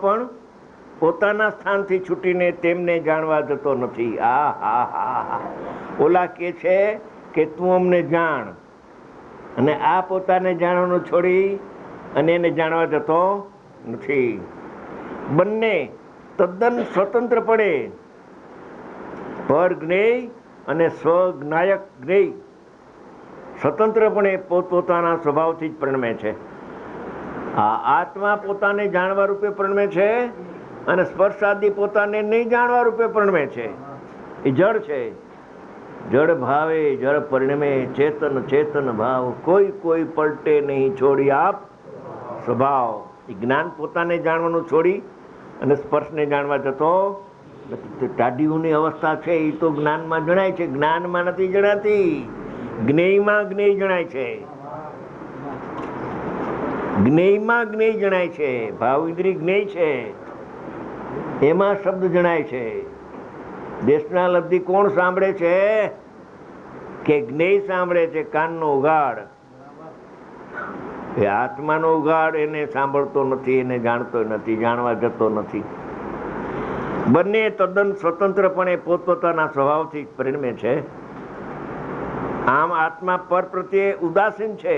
પણ પોતાના સ્થાનથી છૂટીને તેમને જાણવા જતો નથી. ઓલા કે છે કે તું અમને જાણ, અને આ પોતાને જાણવાનું છોડી અને એને જાણવા જતો નથી. બંને તદ્દન સ્વતંત્રપણે પર જ્ઞેય અને સ્વજ્ઞાયક જ્ઞેય સ્વતંત્રપણે પોતપોતાના સ્વભાવથી જ પરિણમે છે. આ આત્મા પોતાને જાણવા રૂપે પરિણમે છે અને સ્પર્શાદી પોતાને નહીં જાણવા રૂપે પરિણમે છે. એ જળ છે. જળ ભાવે જળ પરિણમે, ચેતન ચેતન ભાવ, કોઈ પલટે નહીં છોડી આપ સ્વભાવ. એ જ્ઞાન પોતાને જાણવાનું છોડી અને સ્પર્શને જાણવા જતો ટાઢીઓની અવસ્થા છે. એ તો જ્ઞાનમાં જણાય છે, જ્ઞાનમાં નથી જણાતી. જ્ઞેયમાં જ્ઞેય જણાય છે, જ્ઞેયમાં જ્ઞેય જણાય છે. ભાવ ઇન્દ્રિય જ્ઞેય છે, એમાં શબ્દ જણાય છે. દેશના લબ્ધિ કોણ સાંભળે છે? કે જ્ઞેય સાંભળે છે. કાનનો ઉઘાડ, એ આત્માનો ઉઘાડ એને સાંભળતો નથી, એને જાણતો નથી, જાણવા જતો નથી. બંને તદ્દન સ્વતંત્રપણે પોતપોતાના સ્વભાવથી પરિણમે છે. આમ આત્મા પર પ્રત્યે ઉદાસીન છે.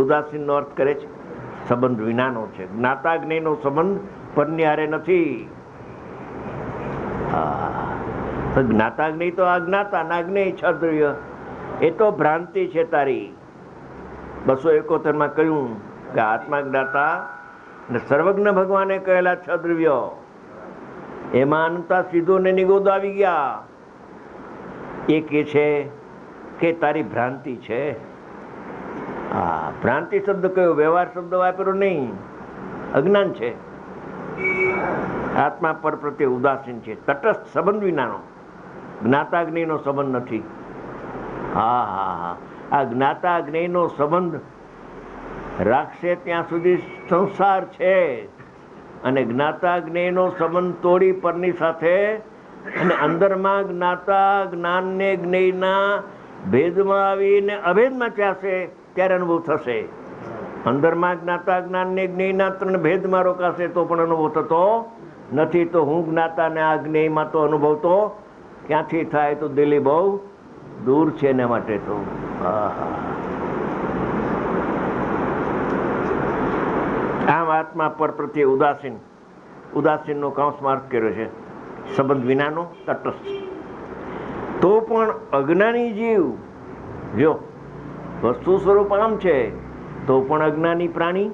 ઉદાસીનનો અર્થ કરે છે સંબંધ વિનાનો છે. જ્ઞાતા જ્ઞેયનો સંબંધ પરની હારે નથી. જ્ઞાતા જ્ઞેય તો અજ્ઞાતા ના જ્ઞેય છ દ્રવ્ય, એ તો ભ્રાંતિ છે તારી. 271 માં કહ્યું કે આત્મા જ્ઞાતા અને સર્વજ્ઞ ભગવાને કહેલા છ દ્રવ્યો, એમાં અનંતા સીધો ને નિગોદ આવી ગયા. એ કે છે કે તારી ભ્રાંતિ છે. ભ્રાંતિ શબ્દ કયો? વ્યવહાર શબ્દ વાપર્યો નહીં, અજ્ઞાન છે. આત્મા પર પ્રત્યે ઉદાસીન છે, તટસ્થ સંબંધ વિનાનો. જ્ઞાતા જ્ઞેયનો સંબંધ નથી. આ જ્ઞાતા જ્ઞેયનો સંબંધ રાખશે ત્યાં સુધી સંસાર છે, અને જ્ઞાતા જ્ઞેયનો સંબંધ તોડી પરની સાથે અને અંદરમાં જ્ઞાતા જ્ઞાનને જ્ઞેયના ભેદમાં આવીને અભેદમાં ચાલશે ત્યારે અનુભવ થશે. અંદરમાં જ્ઞાતા જ્ઞાનને જ્ઞેયના ત્રણ ભેદમાં રોકાશે તો પણ અનુભવ થતો નથી. તો હું જ્ઞાતા ને આ જ્ઞેયમાં તો અનુભવ તો ક્યાંથી થાય? તો દિલ્હી બહુ દૂર છે એના માટે. તો આમ આત્મા પર પ્રત્યે ઉદાસીન, ઉદાસીનનો કૌંસમાં અર્થ કર્યો છે સંબંધ વિનાનો, તટસ્થ. તો પણ અજ્ઞાની જીવ જો વસ્તુ સ્વરૂપ આમ છે, તો પણ અજ્ઞાની પ્રાણી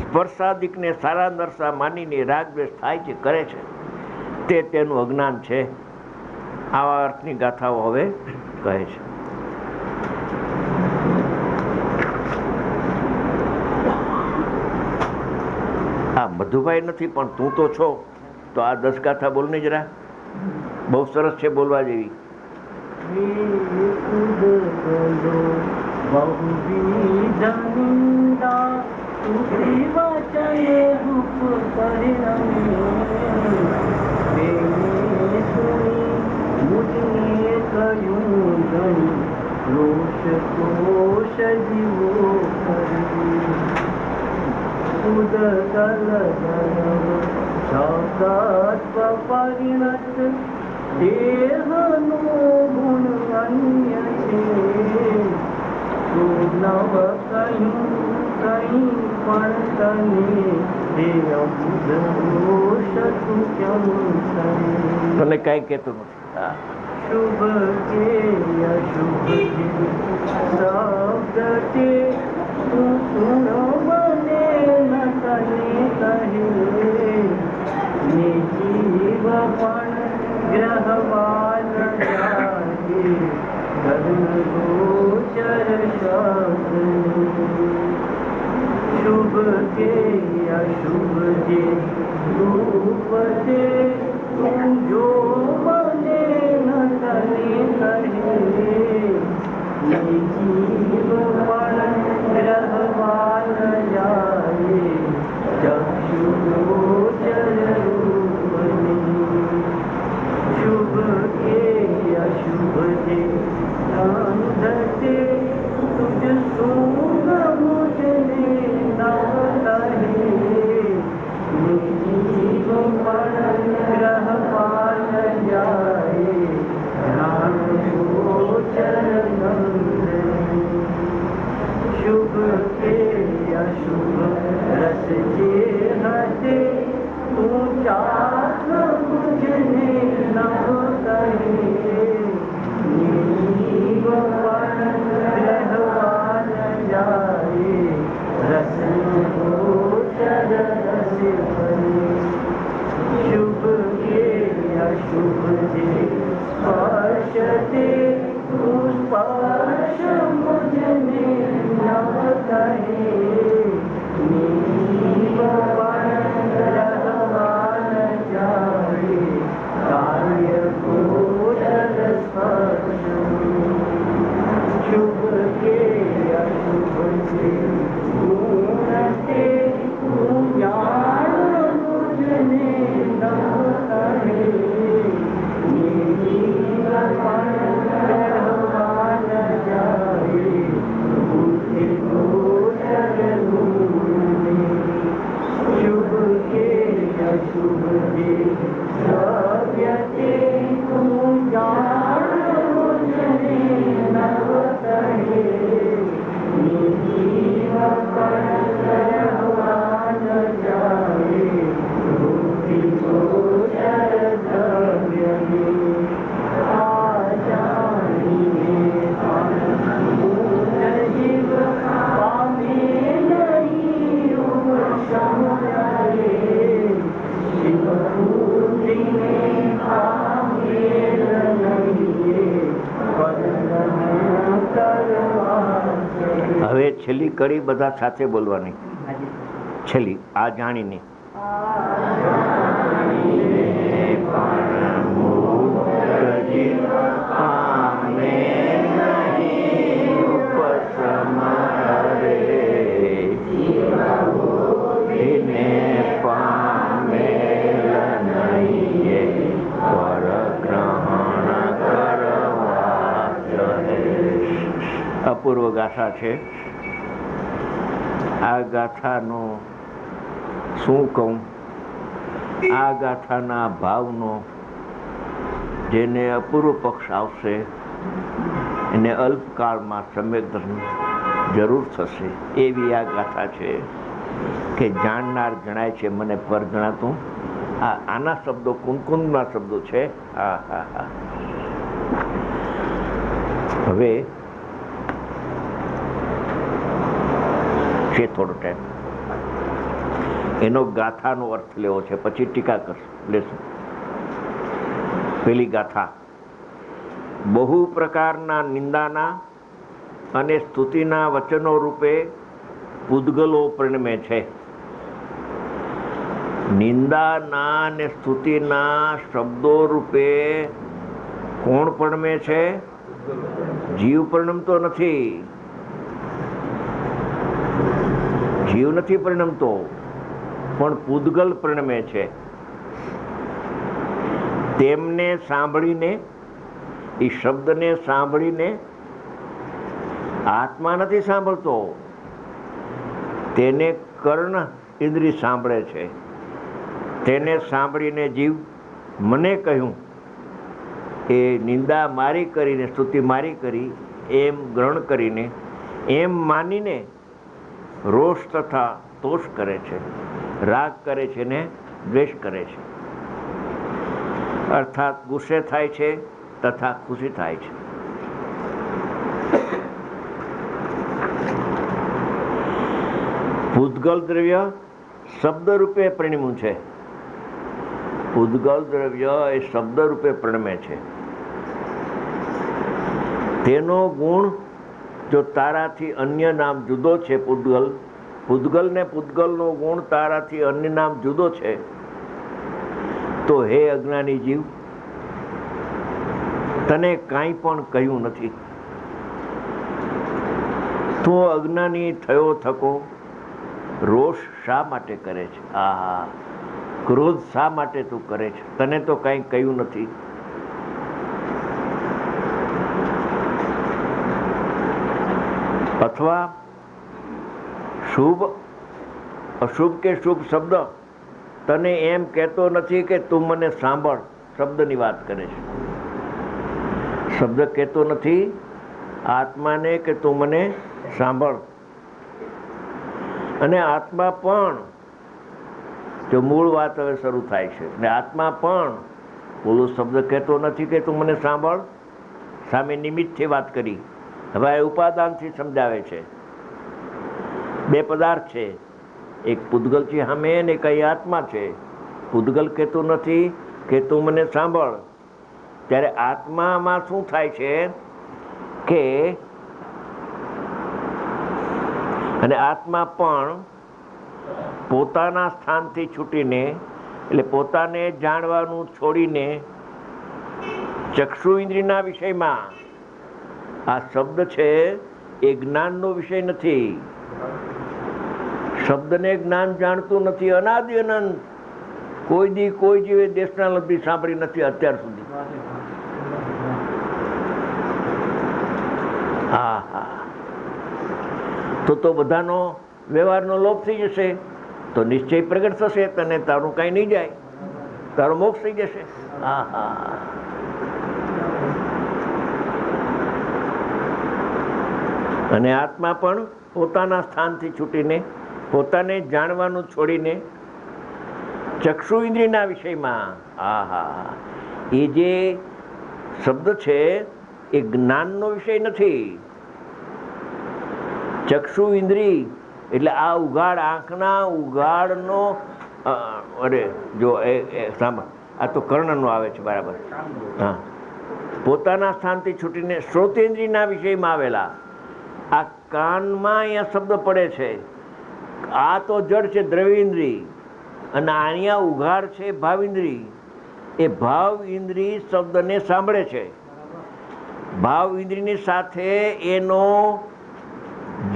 સ્પર્શાદિકને સારા નરસા માનીને રાગ દ્વેષ થાય છે, કરે છે, તે તેનું અજ્ઞાન છે. આવા અર્થની ગાથાઓ હવે કહે છે. આ મધુભાઈ નથી પણ તું તો છો, તો આ 10 ગાથા બોલને જરા. બહુ સરસ છે, બોલવા જેવી. ગુણ અન્ય છે, નવ કહ્યું કઈ પણ તને કઈ કેતું નથી. શુભ કે અશુભ શબ્દ તે સુણ બને ન તને કહે, નિજીવ પણ ગ્રહવાન જાગે ગોચર શબ્દ. શુભ કે અશુભ જે રૂપ તે તું જો બને ન તને કહે, નિજીવ પણ ગ્રહવાન જાગે ચક્ષુ ગોચર રૂપની. શુભ કે અશુભ જે અંધતે તુજ સુખ મુજને નવ કહે, છેલ્લી કડી બધા સાથે બોલવાની. છેલ્લી આ જાણીને અપૂર્વ ગાથા છે. આ ગાથાનો શું કહું, આ ગાથાના ભાવનો જેને અપૂર્વ પક્ષ આવશે એને અલ્પકાળમાં સમ્યક દર્શન જરૂર થશે. એવી આ ગાથા છે કે જાણનાર જણાય છે, મને પર જણાતું. આના શબ્દો કુંકુમના શબ્દો છે. હા હા હા. હવે છે થોડો ટાઈમ એનો ગાથાનો અર્થ લેવો છે, પછી ટીકા લેશું. પેલી ગાથા બહુ પ્રકારના નિંદાના અને સ્તુતિના વચનો રૂપે પૂદગલો પરિણમે છે. નિંદાના અને સ્તુતિના શબ્દો રૂપે કોણ પરિણમે છે? જીવ પરિણમતો નથી. જીવ નથી પરિણમતો, પણ પૂદગલ પરિણમે છે. તેમને સાંભળીને, એ શબ્દને સાંભળીને આત્મા નથી સાંભળતો, તેને કર્ણ ઇન્દ્રિય સાંભળે છે. તેને સાંભળીને જીવ મને કહ્યું એ નિંદા મારી કરીને, સ્તુતિ મારી કરી એમ ગ્રહણ કરીને, એમ માનીને રોષ તથા તોષ કરે છે, રાગ કરે છે ને દ્વેષ કરે છે. અર્થાત ગુસ્સે થાય છે તથા ખુશી થાય છે. પૂદગલ દ્રવ્ય શબ્દ રૂપે પરિણમ્યું છે. પૂદગલ દ્રવ્ય એ શબ્દ રૂપે પરિણમે છે. તેનો ગુણ જો તારાથી અન્ય નામ જુદો છે, પૂદગલ ને પૂદગલનો ગુણ તારાથી અન્ય નામ જુદો છે, તો હે અજ્ઞાની જીવ, તને કાંઈ પણ કહ્યું નથી. તું અજ્ઞાની થયો થકો રોષ શા માટે કરે છે? આહા, ક્રોધ શા માટે તું કરે છે? તને તો કાંઈ કહ્યું નથી. અથવા શુભ અશુભ કે શુભ શબ્દ તને એમ કહેતો નથી કે તું મને સાંભળ. શબ્દની વાત કરે છે. શબ્દ કહેતો નથી આત્માને કે તું મને સાંભળ. અને આત્મા પણ, જો મૂળ વાત હવે શરૂ થાય છે, ને આત્મા પણ બોલો શબ્દ કહેતો નથી કે તું મને સાંભળ. સામે નિમિત્તથી વાત કરી. હવે આ ઉપાદાનથી સમજાવે છે. બે પદાર્થ છે, એક પૂદગલ છે સામે ને કઈ આત્મા છે. પૂદગલ કહેતો નથી કે તું મને સાંભળ. ત્યારે આત્મામાં શું થાય છે કે, અને આત્મા પણ પોતાના સ્થાનથી છૂટીને, એટલે પોતાને જાણવાનું છોડીને ચક્ષુ ઇન્દ્રિયના વિષયમાં, આ શબ્દ છે એ જ્ઞાનનો વિષય નથી. શબ્દને જ્ઞાન જાણતું નથી. અનાદિ અનંત કોઈ દી કોઈ જીવે દેશના લબ્ધી સાંભળી નથી અત્યાર સુધી. હા હા. તો બધાનો વ્યવહારનો લોપ થઈ જશે, તો નિશ્ચય પ્રગટ થશે. તને તારું કાંઈ નહીં જાય, તારો મોક્ષ થઈ જશે. હા હા. અને આત્મા પણ પોતાના સ્થાનથી છૂટીને, પોતાને જાણવાનું છોડીને ચક્ષુ ઇન્દ્રિયના વિષયમાં, હા હા, એ જે શબ્દ છે એ જ્ઞાનનો વિષય નથી. ચક્ષુ ઇન્દ્રિય એટલે આ ઉઘાડ, આંખના ઉઘાડનો, અરે જો સાંભળ, આ તો કર્ણનો આવે છે બરાબર. હા, પોતાના સ્થાનથી છૂટીને શ્રોતેન્દ્રિયના વિષયમાં આવેલા. આ કાનમાં અહીંયા શબ્દ પડે છે. આ તો જડ છે દ્રવ્યેન્દ્રિય, અને અહીંયા ઉઘાડ છે ભાવેન્દ્રિય. એ ભાવ ઇન્દ્રિય શબ્દને સાંભળે છે. ભાવ ઇન્દ્રિયની સાથે એનો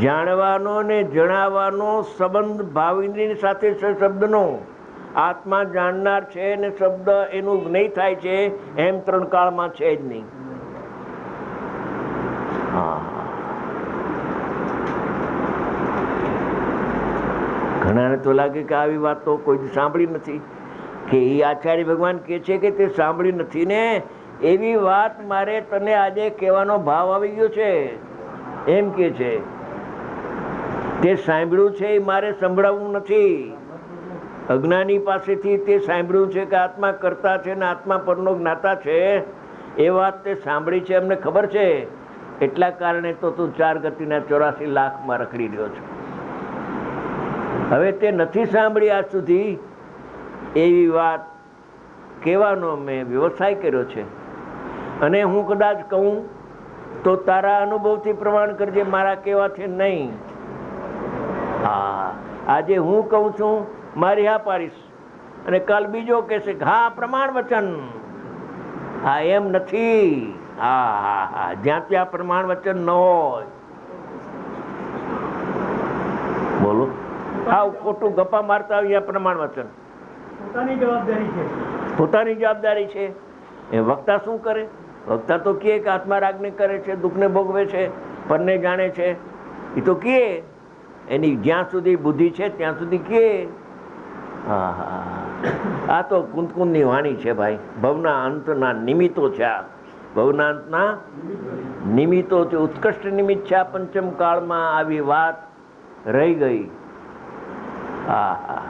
જાણવાનો ને જણાવવાનો સંબંધ ભાવ ઇન્દ્રિયની સાથે છે શબ્દનો. આત્મા જાણનાર છે ને શબ્દ એનું નહીં થાય છે એમ ત્રણ કાળમાં છે જ નહીં. ઘણાને તો લાગે કે આવી વાત તો કોઈ સાંભળી નથી, કે એ આચાર્ય ભગવાન કહે છે કે તે સાંભળી નથી ને, એવી વાત મારે તને આજે કહેવાનો ભાવ આવી ગયો છે એમ કે છે. તે સાંભળ્યું છે એ મારે સંભળાવવું નથી. અજ્ઞાની પાસેથી તે સાંભળ્યું છે કે આત્મા કરતા છે ને આત્મા પરનો જ્ઞાતા છે, એ વાત તે સાંભળી છે, અમને ખબર છે. એટલા કારણે તો તું 4 ગતિના 84 લાખમાં રખડી રહ્યો છે. હવે તે નથી સાંભળી આજ સુધી, એવી વાત કહેવાનો મેં વ્યવસાય કર્યો છે. અને હું કદાચ કહું તો તારા અનુભવથી પ્રમાણ કરજે, મારા કહેવાથી નહીં. હા, આજે હું કહું છું મારી હા પાડીશ, અને કાલ બીજો કહેશે હા પ્રમાણ વચન. હા એમ નથી. હા હા હા, જ્યાં ત્યાં પ્રમાણ વચન ન હોય. બોલો, હા ખોટું ગપ્પા મારતા હોય પ્રમાણ વચન. પોતાની જવાબદારી છે. પોતાની જવાબદારી છે. એ વક્તા શું કરે? વક્તા તો કહે કે આત્મા રાગને કરે છે, દુઃખને ભોગવે છે, પરને જાણે છે. એ તો કહે, એની જ્યાં સુધી બુદ્ધિ છે ત્યાં સુધી કહે. હા હા, આ તો કુંદકુંદની વાણી છે ભાઈ. ભવના અંતના નિમિત્તો છે. આ ભવના અંતના નિમિત્તો છે. ઉત્કૃષ્ટ નિમિત્ત છે. આ પંચમ કાળમાં આવી વાત રહી ગઈ. હા હા,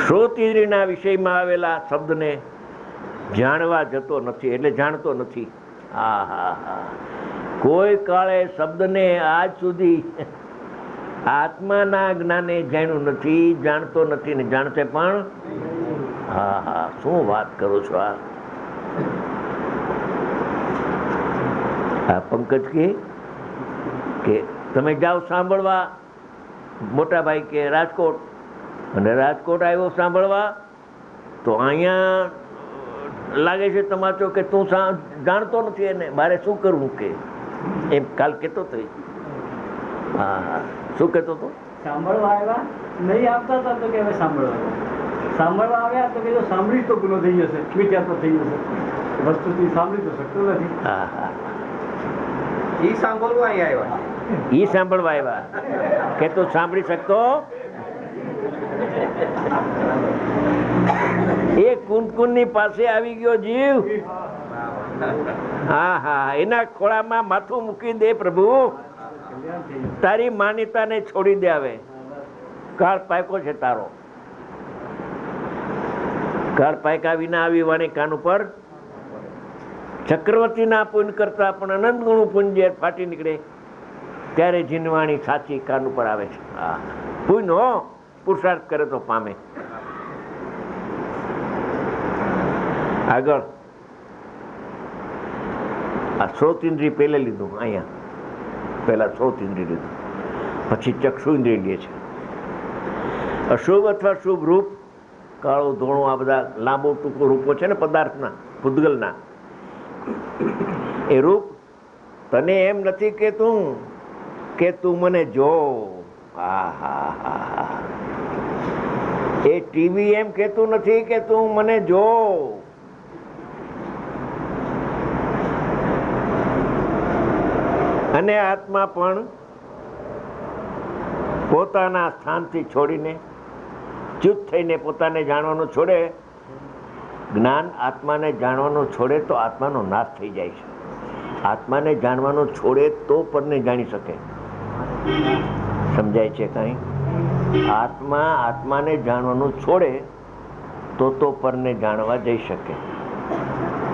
શ્રોતેન્દ્રિયના વિષયમાં આવેલા શબ્દને જાણવા જતો નથી, એટલે જાણતો નથી. હા હા હા, કોઈ કાળે શબ્દને આજ સુધી આત્માના જ્ઞાને જાણ્યું નથી, જાણતો નથી ને જાણશે પણ. હા હા, શું વાત કરો છો? આ પંકજ કે તમે જાઓ સાંભળવા, મોટા ભાઈ કે રાજકોટ, અને રાજકોટ આવ્યો સાંભળવા, તો અહીંયા લાગે છે તમાચો કે તું જાણતો નથી એને, મારે શું કરવું કે એમ કાલ કહેતો હતો. હા હા, શું કહેતો હતો? સાંભળવા આવ્યા, નહીં આવતા હતા તો કે હવે સાંભળવા. સાંભળવા આવ્યા તો કે સાંભળી તો ગુનો થઈ જશે, મિથ્યા તો થઈ જશે. વસ્તુથી સાંભળી તો શકતું નથી. હા હા, ઈ સાંભળવા અહીંયા આવ્યા. ઈ સાંભળવા આવ્યા કે તું સાંભળી શકતો. એ કુંદકુંદની પાસે આવી ગયો જીવ. હા હા, એના ખોળામાં માથું મૂકી દે પ્રભુ. તારી માન્યતાને છોડી દે. હવે કાળ પાક્યો છે તારો. કાળ પાક્યા વિના આવી વાણી કાન ઉપર. ચક્રવર્તીના પુણ્ય કરતા પણ અનંત ગણું પુણ્ય ફાટી નીકળે ત્યારે જીનવાણી સાચી કાન ઉપર આવે છે. હા, પુણ્ય હો, પુરુષાર્થ કરે તો પામે. આગળ આ શ્રોત ઇન્દ્રિય પહેલે લીધું. અહીંયા પહેલા શ્રોત ઇન્દ્રિય લીધું, પછી ચક્ષુ ઇન્દ્રિય લે છે. અશુભ અથવા શુભ રૂપ, કાળો ધોળો, આ બધા લાંબો ટૂંકો રૂપો છે ને પદાર્થના, ભૂતગલના. એ રૂપ તને એમ નથી કહેતું કે તું મને જો. હા હા હા, એ ટીવી એમ કહેતું નથી કે તું મને જો. અને આત્મા પણ પોતાના સ્થાનથી છોડીને, ચૂપ થઈને પોતાને જાણવાનું છોડે, જ્ઞાન આત્માને જાણવાનું છોડે તો આત્માનો નાશ થઈ જાય છે. આત્માને જાણવાનું છોડે તો પરને જાણી શકે. સમજાય છે કાંઈ? આત્મા આત્માને જાણવાનું છોડે તો પરને જાણવા જઈ શકે.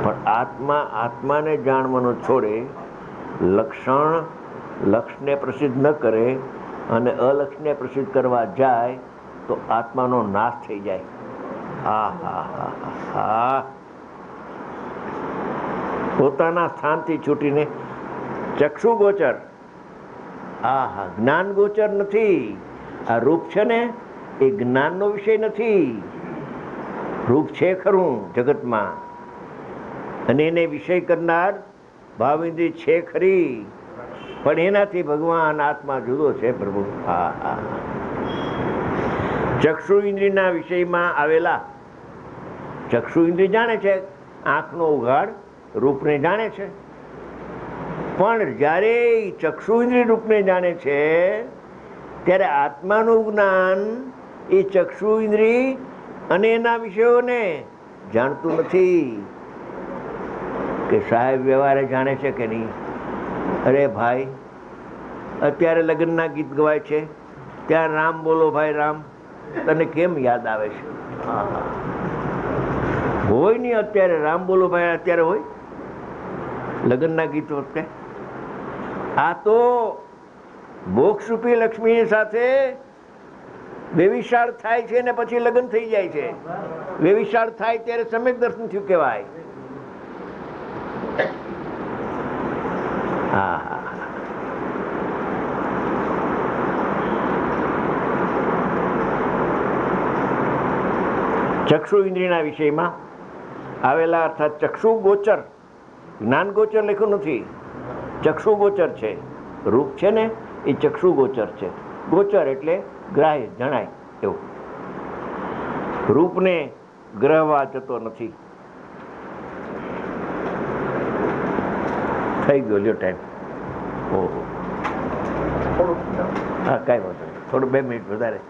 પણ આત્મા આત્માને જાણવાનું છોડે, લક્ષને પ્રસિદ્ધ ન કરે અને અલક્ષને પ્રસિદ્ધ કરવા જાય તો આત્માનો નાશ થઈ જાય. હા હા હા હા, પોતાના સ્થાનથી છૂટીને ચક્ષુ ગોચર, હા, જ્ઞાન ગોચર નથી. આ રૂપ છે ને એ જ્ઞાનનો વિષય નથી. રૂપ છે ખરું જગતમાં, અને એને વિષય કરનાર ભાવેન્દ્રિય છે ખરી, પણ એનાથી ભગવાન આત્મા જુદો છે પ્રભુ. હા હા. ચક્ષુ ઇન્દ્રિયના વિષયમાં આવેલા, ચક્ષુ ઇન્દ્રિય જાણે છે, આંખનો ઉઘાડ રૂપને જાણે છે, પણ જ્યારે ચક્ષુ ઇન્દ્રિય રૂપને જાણે છે ત્યારે આત્માનું જ્ઞાન એ ચક્ષુ ઇન્દ્રિય અને એના વિષયોને જાણતું નથી. કે સાહેબ વ્યવહારે જાણે છે કે નહીં? અરે ભાઈ, અત્યારે લગ્નના ગીત ગવાય છે, ત્યાં રામ બોલો ભાઈ રામ, તને કેમ યાદ આવે છે? હોય નહીં અત્યારે રામ બોલો ભાઈ, અત્યારે હોય લગ્નના ગીત વખતે? આ તો મોક્ષરૂપી લક્ષ્મીની સાથે વેવિશાળ થાય છે ને પછી લગ્ન થઈ જાય છે. વેવિશાળ થાય ત્યારે સમ્યક દર્શન થયું કહેવાય. હા હા. ચક્ષુ ઇન્દ્રિયના વિષયમાં આવેલા અર્થાત ચક્ષુ ગોચર, જ્ઞાન ગોચર લખ્યું નથી, ચક્ષુ ગોચર છે. રૂપ છે ને એ ચક્ષુ ગોચર છે. ગોચર એટલે ગ્રાહ્ય, જણાય એવું. રૂપને ગ્રહવા જતો નથી. થઈ ગયો લ્યો ટાઈમ. ઓહો, હા કાંઈ વાંધો નહીં, થોડું 2 મિનિટ વધારે.